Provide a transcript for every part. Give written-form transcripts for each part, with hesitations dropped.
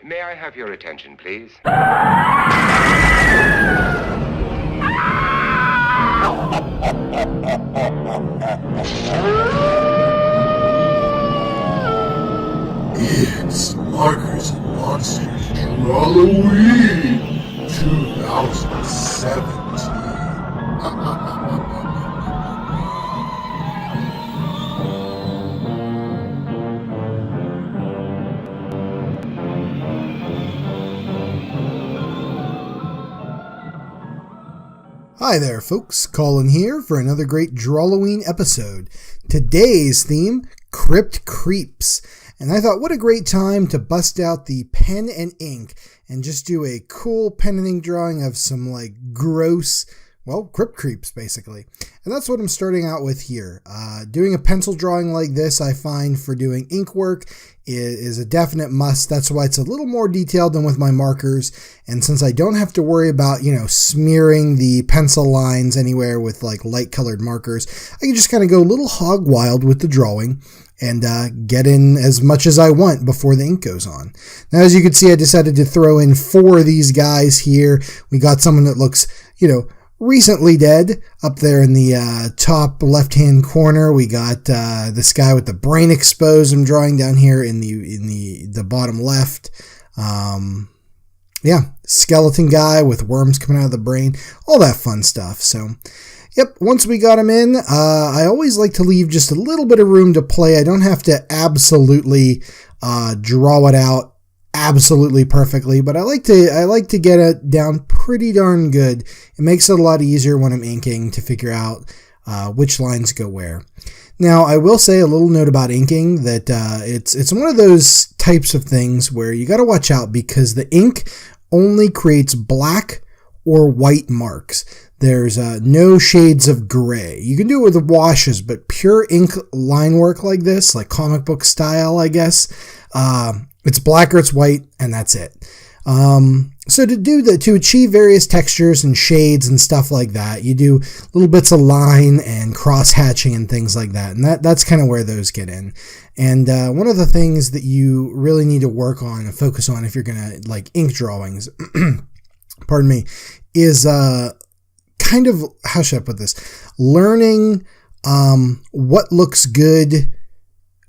May I have your attention, please? It's Markers and Monsters Drawlloween 2017. Hi there, folks. Colin here for another great Drawlloween episode. Today's theme, Crypt Creeps. And I thought, what a great time to bust out the pen and ink and just do a cool pen and ink drawing of some gross, Crypt Creeps, basically. And that's what I'm starting out with here. Doing a pencil drawing like this, I find for doing ink work is a definite must. That's why it's a little more detailed than with my markers. And since I don't have to worry about, smearing the pencil lines anywhere with light colored markers, I can just kind of go a little hog wild with the drawing and get in as much as I want before the ink goes on. Now, as you can see, I decided to throw in 4 of these guys here. We got someone that looks, recently dead up there in the top left-hand corner. We got this guy with the brain exposed. I'm drawing down here in the bottom left. Skeleton guy with worms coming out of the brain. All that fun stuff. So, once we got him in, I always like to leave just a little bit of room to play. I don't have to absolutely draw it out absolutely perfectly, but I like to get it down pretty darn good. It makes it a lot easier when I'm inking to figure out which lines go where. Now, I will say a little note about inking that it's one of those types of things where you got to watch out because the ink only creates black or white marks. There's no shades of gray. You can do it with washes, but pure ink line work like this, like comic book style, I guess, it's black or it's white, and that's it. So to achieve various textures and shades and stuff like that, you do little bits of line and cross hatching and things like that, and that's kind of where those get in. And one of the things that you really need to work on and focus on if you're gonna ink drawings, pardon me, is kind of, how should I put this? Learning what looks good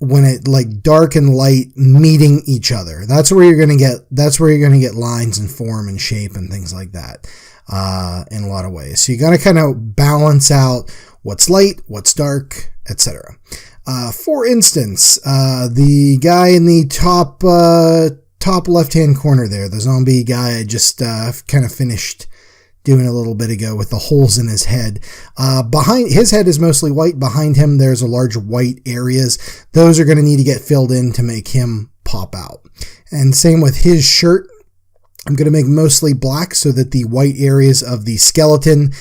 when it dark and light meeting each other. That's where you're gonna get lines and form and shape and things like that in a lot of ways. So you gotta kind of balance out what's light, what's dark, etc. For instance, the guy in the top left-hand corner there, the zombie guy I just kind of finished doing a little bit ago with the holes in his head. Behind his head is mostly white. Behind him, there's a large white areas. Those are going to need to get filled in to make him pop out. And same with his shirt. I'm going to make mostly black so that the white areas of the skeleton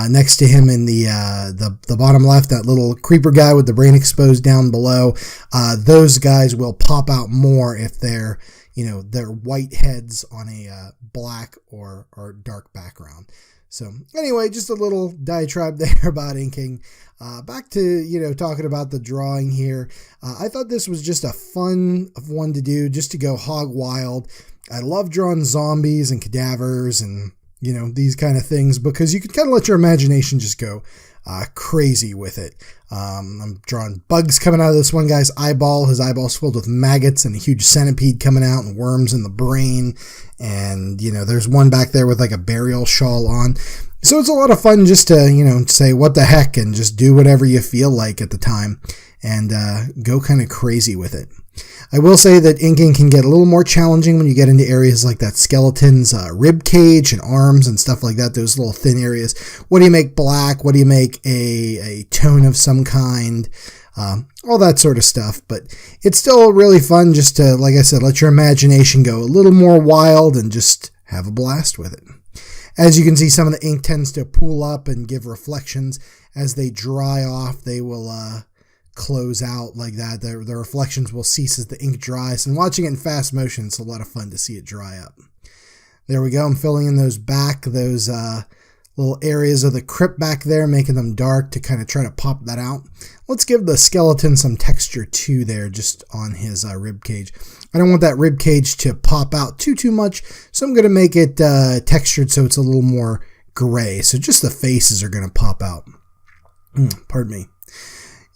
next to him in the bottom left, that little creeper guy with the brain exposed down below, those guys will pop out more if they're their white heads on a black or dark background. So anyway, just a little diatribe there about inking. Back to, talking about the drawing here. I thought this was just a fun one to do, just to go hog wild. I love drawing zombies and cadavers and, these kind of things because you can kind of let your imagination just go crazy with it. I'm drawing bugs coming out of this one guy's eyeball. His eyeball's filled with maggots and a huge centipede coming out and worms in the brain. And, there's one back there with a burial shawl on. So it's a lot of fun just to, say what the heck and just do whatever you feel like at the time and go kind of crazy with it. I will say that inking can get a little more challenging when you get into areas like that skeleton's rib cage and arms and stuff like that, those little thin areas. What do you make black? What do you make a tone of some kind? All that sort of stuff. But it's still really fun just to, like I said, let your imagination go a little more wild and just have a blast with it. As you can see, some of the ink tends to pool up and give reflections. As they dry off, they will close out like that. The reflections will cease as the ink dries, and watching it in fast motion, it's a lot of fun to see it dry up. There we go. I'm filling in those little areas of the crypt back there, making them dark to kind of try to pop that out. Let's give the skeleton some texture too there, just on his rib cage. I don't want that rib cage to pop out too much, so I'm going to make it textured so it's a little more gray. So just the faces are going to pop out. Pardon me.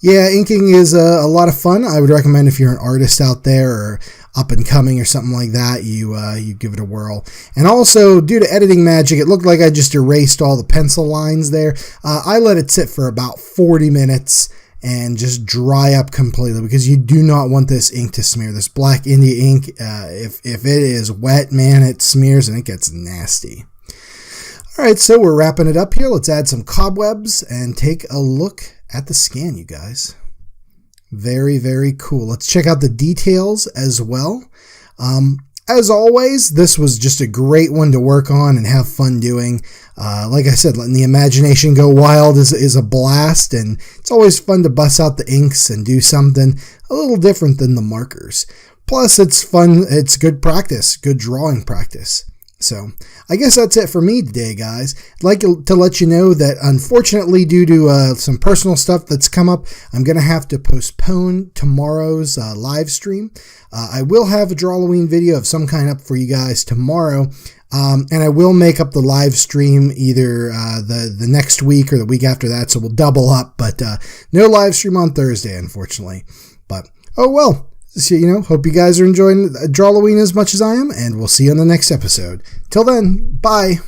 Yeah, inking is a lot of fun. I would recommend if you're an artist out there or up and coming or something like that, you give it a whirl. And also, due to editing magic, it looked like I just erased all the pencil lines there. I let it sit for about 40 minutes and just dry up completely, because you do not want this ink to smear. This black India ink, if it is wet, man, it smears and it gets nasty. All right, so we're wrapping it up here. Let's add some cobwebs and take a look at the scan, you guys. Very, very cool. Let's check out the details as well. As always, this was just a great one to work on and have fun doing. Like I said, letting the imagination go wild is a blast, and it's always fun to bust out the inks and do something a little different than the markers. Plus, it's fun. It's good practice, good drawing practice. So I guess that's it for me today, guys. I'd like to let you know that unfortunately, due to some personal stuff that's come up, I'm going to have to postpone tomorrow's live stream. I will have a Drawlloween video of some kind up for you guys tomorrow, and I will make up the live stream either the next week or the week after that, so we'll double up, but no live stream on Thursday, unfortunately. But, oh well. So, hope you guys are enjoying Drawlloween as much as I am, and we'll see you on the next episode. Till then, bye!